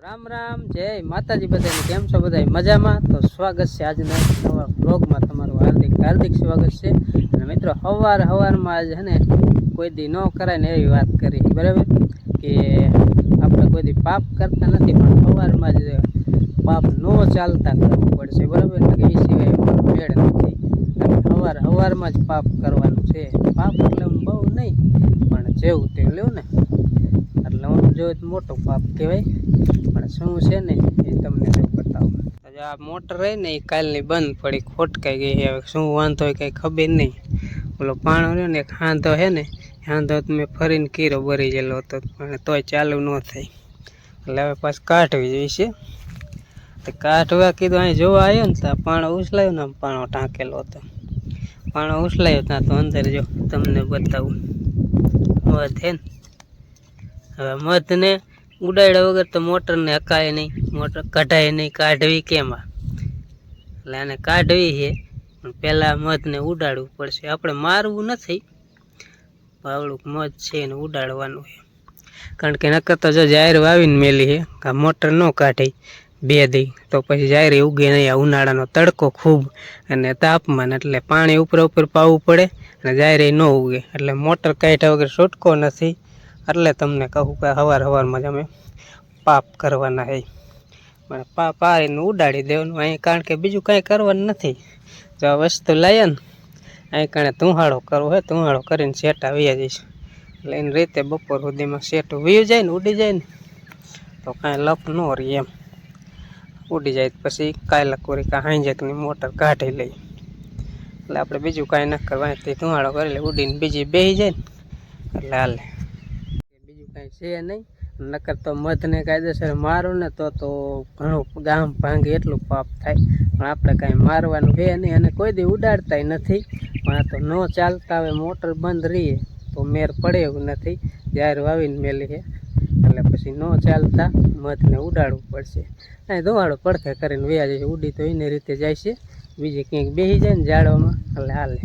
રામ રામ જય માતાજી બધાને કેમ છો બધા મજામાં તો સ્વાગત છે આજના નવા બ્લોગમાં તમારું હાર્દિક સ્વાગત છે અને મિત્રો હવારમાં આજ હે ને કોઈ દી ન કરાય ને એવી વાત કરી બરાબર કે આપણે કોઈ દી પાપ કરતા નથી પણ હવારમાં જ પાપ ન ચાલતા કરવું પડશે બરાબર એટલે કે એ સિવાય મેળ નથી હવારમાં જ પાપ કરવાનું છે પાપ એટલે બહુ નહીં પણ જેવું તે લેવું ને એટલે હું જો મોટું પાપ કહેવાય પણ શું છે ને એ તમને જો બતાવું આ મોટર રહી ને એ કાલની બંધ પડી ખોટકાઈ ગઈ હવે શું વાંધો હોય કંઈ ખબર નહીં ઓલો પાણો રહ્યો ને એક હાંધો છે ને હાંધો મેં ફરીને કીરો ભરી ગયેલો હતો પણ તોય ચાલુ ન થાય એટલે હવે પાછું કાઢવી જોઈશે તો કાઢવા કીધું અહીં જોવા આવ્યો ને તો પાણો ઉછલાયો ને પાણો ટાંકેલો હતો પાણો ઉછલાયો ત્યાં તો અંદર જો તમને બતાવું મધ હે ને હવે મધને ઉડાડ્યા વગર તો મોટરને હકાય નહીં મોટર કઢાય નહીં કાઢવી કેમાં એટલે આને કાઢવી છે પણ પહેલાં મધને ઉડાડવું પડશે આપણે મારવું નથી આવડુંક મધ છે એને ઉડાડવાનું છે કારણ કે નકર તો જો જાહેર વાવીને મેલી છે આ મોટર ન કાઢી બે દી તો પછી જાહેર ઉગે નહીં આ ઉનાળાનો તડકો ખૂબ અને તાપમાન એટલે પાણી ઉપર પાવું પડે અને જાહેર ન ઉગે એટલે મોટર કાઢ્યા વગર છૂટકો નથી એટલે તમને કહું કે સવારમાં જ અમે પાપ કરવાના છે પણ પાપ આવીને ઉડાડી દેવાનું અહીં કારણ કે બીજું કાંઈ કરવાનું નથી જો આ વસ્તુ લાવીએ ને અહીં કારણે તુંહાળો કરવો હોય તુંહાળો કરીને સેટા વ્યા જઈશ એટલે એની રીતે બપોર સુધીમાં સેટું વ્યું જાય ને ઉડી જાય ને તો કાંઈ લપ ન રહી એમ ઉડી જાય પછી કાયલા કોરી કાં હાંજકની મોટર કાઢી લઈ એટલે આપણે બીજું કાંઈ ન કરવા તે તુંહાળો કરી લે ઉડીને બીજી બેસી જાય ને એટલે હાલે બીજું કાંઈ છે નહીં નકર તો મધને કાયદેસર મારું ને તો ઘણું ગામ ભાંગે એટલું પાપ થાય પણ આપણે કાંઈ મારવાનું છે નહીં અને કોઈ દી ઉડાડતા નથી પણ આ તો ન ચાલતા હવે મોટર બંધ રહીએ તો મેર પડે એવું નથી જ્યારે વાવીને મેલી છે એટલે પછી ન ચાલતા મધને ઉડાડવું પડશે અહીં ધોવાડો પડખે કરીને વ્યા જાય ઉડી તો એની રીતે જાય છે બીજી ક્યાંક બેસી જાય ને જાળવામાં એટલે હાલે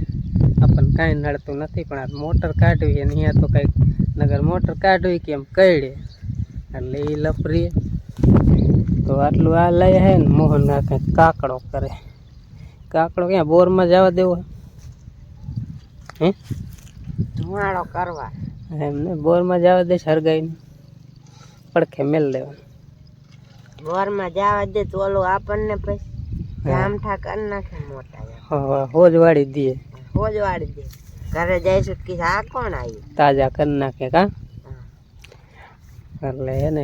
આપણને કાંઈ નડતું નથી પણ આ મોટર કાઢવી અને અહીંયા તો કંઈક નગર મોટર કાઢવી કેમ કઈડે એટલે એ લપરીએ તો આટલું આ લઈ હે ને મોહન આ કંઈક કાકડો કરે કાકડો ક્યાં બોરમાં જવા દેવો હે ધુમાડો કરવા એમને બોરમાં જવા દે હરગાઈને પડખે મેલ દેવાનું બોરમાં જવા દે તો ઓલું આપણને પછી જામઠા કરી નાખે મોટા હોજ વાળી દઈએ હોજ વાળી દે ઘરે જઈશું કે આ કોણ આવ્યું તાજા કરી નાખે કા એટલે હે ને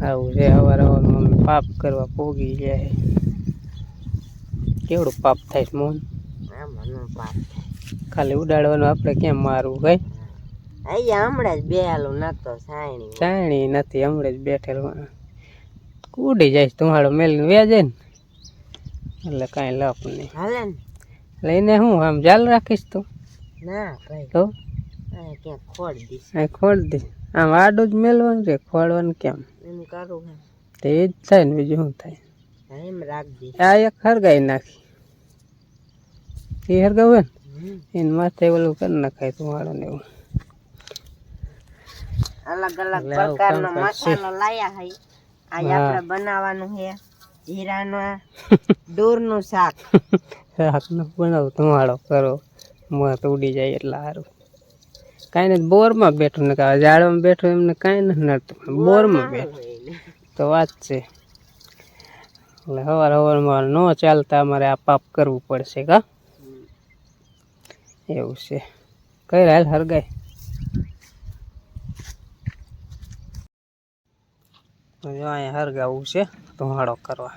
આવું છે સવારમાં મમ્મી પાપ કરવા પોગી જાય કેવડું પાપ થાય છે મોહન પાપ ખાલી ઉડાડવાનું આપણે કેમ મારવું કઈ અહીંયા હમણાં જ બેહાલું નતો સાયણી નથી હમણાં જ બેઠેલું ઉડી જાય તુંહાડો મેલીને વ્યા જાય ને એટલે કાંઈ લપ નહીં હાલે ને લઈને હું આમ જાલ રાખીશ તું ના ભાઈ તો ક્યાં ખોડ દઈશ ખોડ દઈશ આમ આડું જ મેલવાનું છે ખોડવાનું કેમ એમ કરું તે એ જ થાય ને બીજું શું થાય એમ રાખજે આ એક હરગાઈ નાખી એ હરગાવે ને એને માથે ઓલું કરી નખાય તુંહાડો ને એવું અલગ અલગ પ્રકારનો મસાલો લાયા હઈ આજ આપણે બનાવવાનું છે જીરાનો દૂરનું શાક શાકનું બનાવું તુંહાડો કરો મત ઉડી જાય એટલે સારું કાંઈ નથી બોરમાં બેઠું ને કાં ઝાડમાં બેઠું એમને કાંઈ નથી નડતું બોરમાં બેઠું તો વાત છે એટલે સવારમાં ન ચાલતા અમારે આ પાપ કરવું પડશે કા એવું છે કઈ હાલ હરગાય અહીંયા હરગાવું છે તુંહાડો કરવા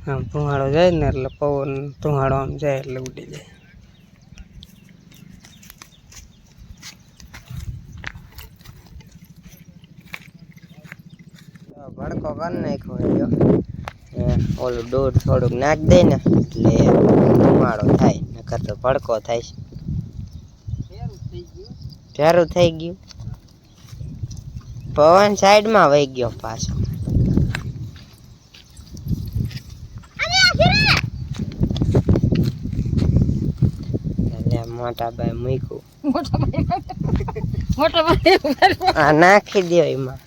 આમ તુંહાડો જાય ને એટલે પવન તુંહાડો આમ જાય એટલે ઉડી જાય ભડકો કરી નાખ્યો ઓલું દૂધ થોડુંક નાખ દે ને એટલે ધુમાડો થાય નકર તો ભડકો થાય છે ફેરું થઈ ગયું પવન સાઈડમાં વહી ગયો પાછો એટલે મોટા ભાઈ મૂક્યું મોટો ભાઈ આ નાખી દો એમાં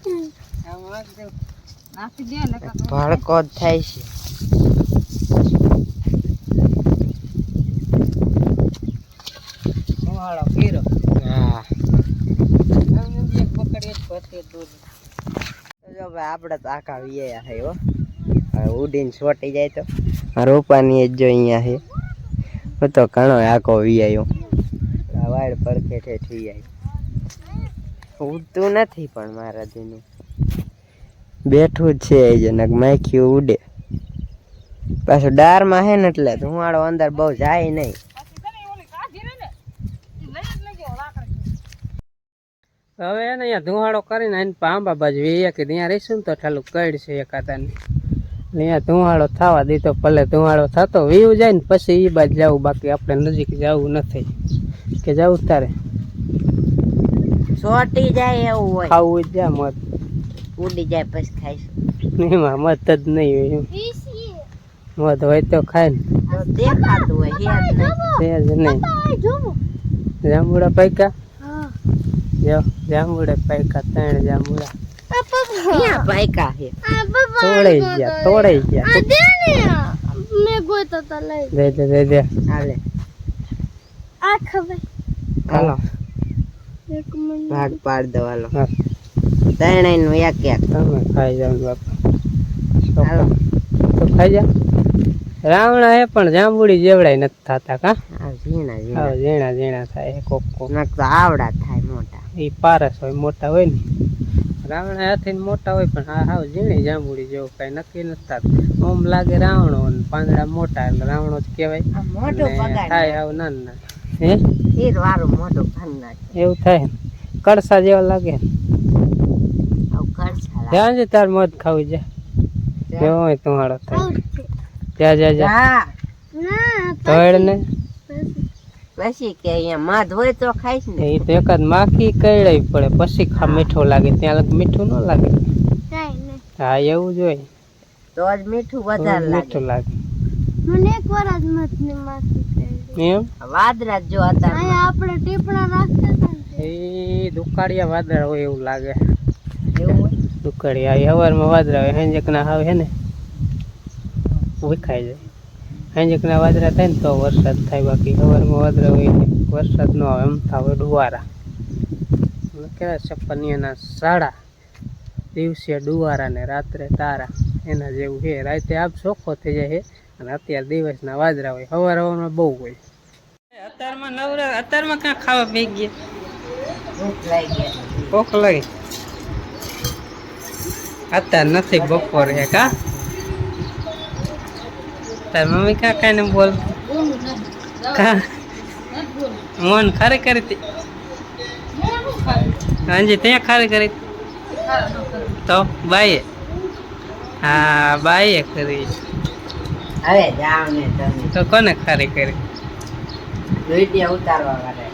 નાખી દે ને ભડકો જ થાય છે ધુવાળો ફીરો હા એક પકડીએ પછી દૂર જો ભાઈ આપણે તો આખા વિયા છે હો હવે ઉડીને છોટી જાય તો રોપાની જ જો અહીંયા છે હું તો ઘણો આખો વિયાયો વાડ પડખે ઠેઠ વિયાયો ઉડતું નથી પણ મારા દીનું બેઠું જ છે એ જનક માખ્યું ઉડે પાછું ડારમાં હે ને એટલે ધુવાળો અંદર બહુ જાય નહીં હવે એને અહીંયા ધુવાળો કરીને એને આંબા બાજુ એ કે ત્યાં રહીશું ને તો ઠાલું કડ છે એકાદાને અહીંયા ધુવાળો થવા દીધો ભલે ધુવાળો થતો વીવું જાય ને પછી એ બાજુ જવું બાકી આપણે નજીક જવું નથી કે જવું તારે છોટી જાય એવું હોય ખાવું જ જા મત ઉડી જાય પછી ખાઈશું એમાં મત જ નહીં હોય મત હોય તો ખાય ને તો દેખાતું હોય છે જ નહીં જાંબુડા પૈકા જો જાંબુડા પૈકા 3 જાંબુડા ક્યાં પાયકા છે તોડાઈ ગયા દે હાલે હાલો ભાગ પાડ દો હાલો હા. ત્રણેય નું એક એક તમે ખાઈ જાવ બાપા હાલો તો ખાઈ જા રાવણા હે પણ જાંબુડી જેવડાય નથી થતા કા આ ઝીણા આવ ઝીણા ઝીણા થાય કોક કોક નક તો આવડા થાય મોટા એ પારસ હોય મોટા હોય ને રાવણા હાથી મોટા હોય પણ હા હાવ ઝીણી જાંબુડી જેવું કઈ નક્કી નથી થતું ઓમ લાગે રાવણો ને પાંદડા મોટા એટલે રાવણો જ કહેવાય આ મોટું ને પગાડ થાય હાવ નાના હે હીર વાળું મોટું ખાન નાખે એવું થાય ને કડસા જેવા લાગે ને આવ કરછા ત્યાં જ તાર મધ ખાવું જા જેવો હોય તુહાડો થાય જા જા જા હા તોડ ને પછી કે અહીંયા મધ હોય તો ખાઈશ ને એ તો એકાદ માખી કઈડાવી પડે પછી મીઠું લાગે ત્યાં લગ મીઠું ન લાગે હા એવું જ હોય તો જ મીઠું વધારે લાગે મીઠું લાગે મને એક વાર જ મત ને માથું કરી એમ વાદરા જો હતા અહીંયા આપણે ટીપણા રાખતા હતા ને એ દુકાળિયા વાદળા હોય એવું લાગે એવું હોય દુકાળિયા એ હવારમાં વાદળા હોય હેંજકના હાવ હે ને વિખાઈ જાય હેંજકના વાદળા થાય ને તો વરસાદ થાય બાકી હવારમાં વાદળા હોય ને વરસાદ ન આવે એમ થાય ડુવારા કેવા છપ્પનિયાના સાડા દિવસે ડુવારા ને રાત્રે તારા એના જેવું છે રાતે આપ ચોખ્ખો થઈ જાય છે અને અત્યારે દિવસના વાદળા હોય હવારમાં બહુ હોય અત્યારમાં નવરા અત્યારમાં ક્યાં ખાવા પી ગયા ભૂખ લાગી ગઈ ભૂખ લાગી અત્યારે નથી બપોર હે કા તાર મમ્મી કા કઈ ને બોલ કા મોન ખારી કરી હતી હાજી ત્યાં ખારી કરી તો બાઈએ હા બાઈએ કરી હવે જાવ ને તમે તો કોને ખારી કરી વિડિયો ઉતારવા વાળા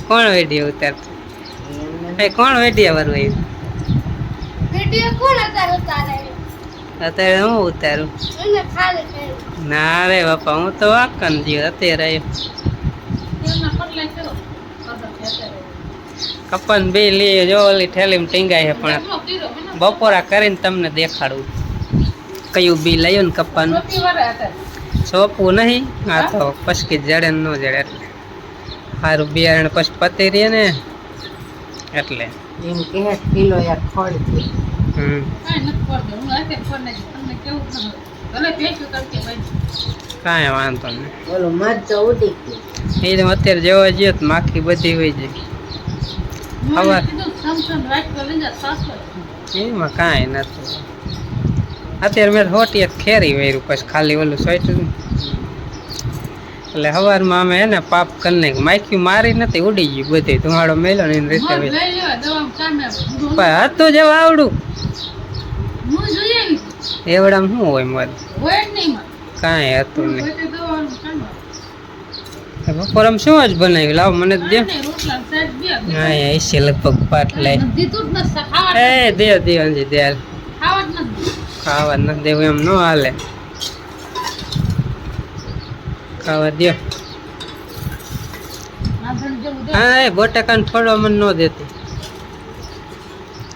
કોણ વિડીયો ઉતારતું એમને કોણ વિડીયો વાળું આવ્યું વિડિયો કોણ અત્યારે ઉતારે અત્યારે હું ઉતારું એને ખાલી કરી ના રે બાપા હું તો વાકન જ્યો અત્યારે કપન બે લઈએ જો ઓલી ઠેલીમાં ટીંગાય છે પણ બપોરા કરીને તમને દેખાડું કયું બી લયું ને કપ્પાનું સોંપવું નહીં આ તો પછી જડે ને ન જડે એટલે સારું બિયારણ પછી પતી રહે ને એટલે એમ કે કિલો એક ખોડ છે કાંઈ વાંધો નહીં ઓલું મધ તો ઉડી ગયું એ તો અત્યારે જેવા જઈએ તો માખી બધી હોય જાય ખબર એમાં કાંઈ નથી અત્યારે મેં હોટી ખેરી વેર્યું પછી ખાલી ઓલું સોઈટું એટલે સવારમાં અમે એને પાપ કરી નાખ્યું માખી મારી નથી ઉડી ગયું બધી ધુમાડો મેલ્યો ને એની રીતે હતું જેવું આવડું એવડામાં શું હોય મધ કાંઈ હતું નહીં બપોર આમ શું જ બનાવ્યું લાવ મને દે હા એસી લગભગ પાટ લાય એ દે દે અંજી દે ખાવા નથી દેવું એમ ન હાલે ખાવા દે હા એ બટાકાને ફળવા મને ન દેતી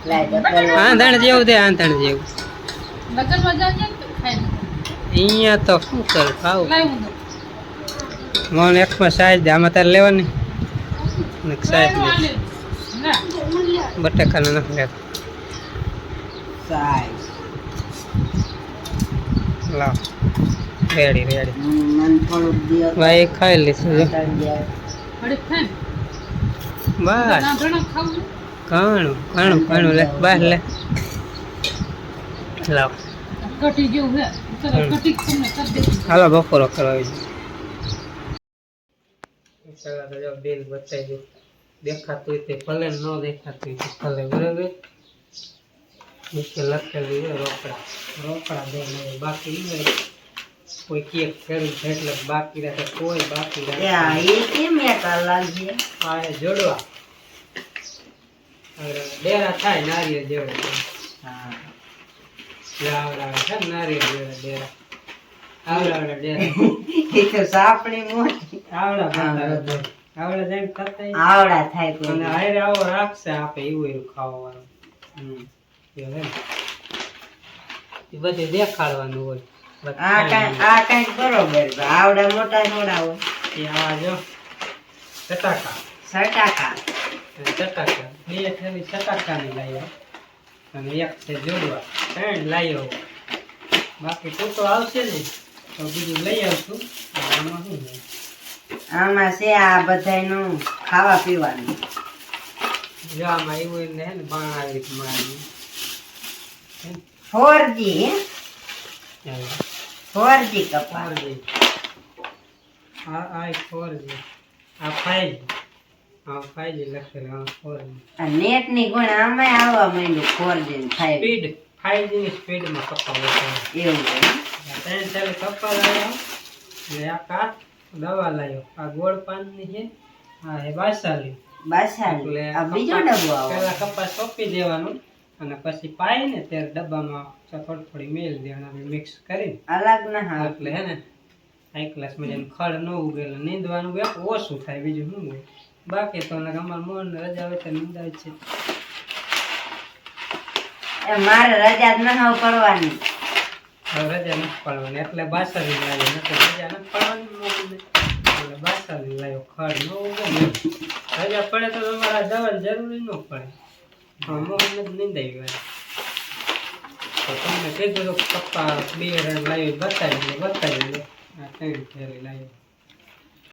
લાય તો પેલું આંધણ જેવું દે આંધણ જેવું અહીંયા તો શું કરું ખાવું મને એકમાં સાઈઝ દે આમાં તારે લેવાની સાઈઝ લે બટાકાને નથી લેતા સાઈઝ લાવ રેડી રેડી મન થોડુંક દિયો તો ભાઈ ખાઈ લીધું જો. ઉતારી જાય. બસ ઘણું ઘણું ઘણું લે બહાર લે લાવ હાલો બપોરો કરવા આવી બિલ બતાવી દઉં દેખાતું હોય તે ભલે ન દેખાતું હોય તે ભલે બરાબર નીચે લખેલું હોય રોકડા રોકડા દે બાકી હોય કોઈ કેક ખેડૂત છે એટલે બાકી રાખે કોઈ બાકી રાખે ત્યાં એ કેમ એક અલગ છે આ એ જોડવા હવે ડેરા થાય નારિયેળ જેવડે હા આવડા છે ને નારિયેળ જેવડે ડેરા આવડા ડેરા એ તો સાપણી મોટી આવડા બંધ આવડા જઈને કરતા આવડા થાય અને કોઈ હારે આવો રાખશે આપે એવું એવું ખાવાનું એ હે એ બધે દેખાડવાનું હોય આ કઈક બરોબર છે. આવડા મોટા થોડા હોય એ આવા જો ચટાકા સટાકા ચટાકા બે થેલી ચટાકાની લાવ્યો અને એક છે જોડવા 3 લાવ્યો બાકી ટૂંકો આવશે ને તો બીજું લઈ આવશું આમાં શું છે? આમાં છે આ બધાયનું ખાવા પીવાનું જો આમાં એવું ને હે ને બાણ આવી મારી 4G કપા 4G આ 4G આ 5G હા 5G લખેલું આ 4G આ નેટ ની ગુણ આમાં આવવા માંડ્યું 4G ને 5G સ્પીડ 5G ની સ્પીડમાં કપાવો એવું હોય. ત્રણ ચાલે કપા લાવ્યો ને આ કાટ દવા લાવ્યો આ ગોળ પાનની છે આ હે બાસાલી બાસાલી આ બીજો ડબ્બો આવો પેલા કપા સોંપી દેવાનું અને પછી પાઈ ને ત્યારે ડબ્બામાં થોડી થોડી મેલ દેવાના મિક્સ કરીને અલગ ના હા એટલે હે ને હાઈ ક્લાસ માં ખડ ન ઉગે એટલે નીંદવાનું બે ઓછું થાય બીજું શું હોય બાકી તો અમારે મોહન રજા હોય તો નીંદાય છે એ મારે રજા જ ના કરવાની હવે રજા નથી પડવાની એટલે બાસાલી લાવ્યો નથી રજા નથી પડવાની મોહનને એટલે બાસાલી લાવ્યો ખડ ન ઉગે ને રજા પડે તો તમારે જવાની જરૂરી ન પડે મોહન જ નીંદાઈ ગયો તો તમને કીધું તો પપ્પા 2 રન લાવી બતાવી લે આ 3 ફેરી લાવી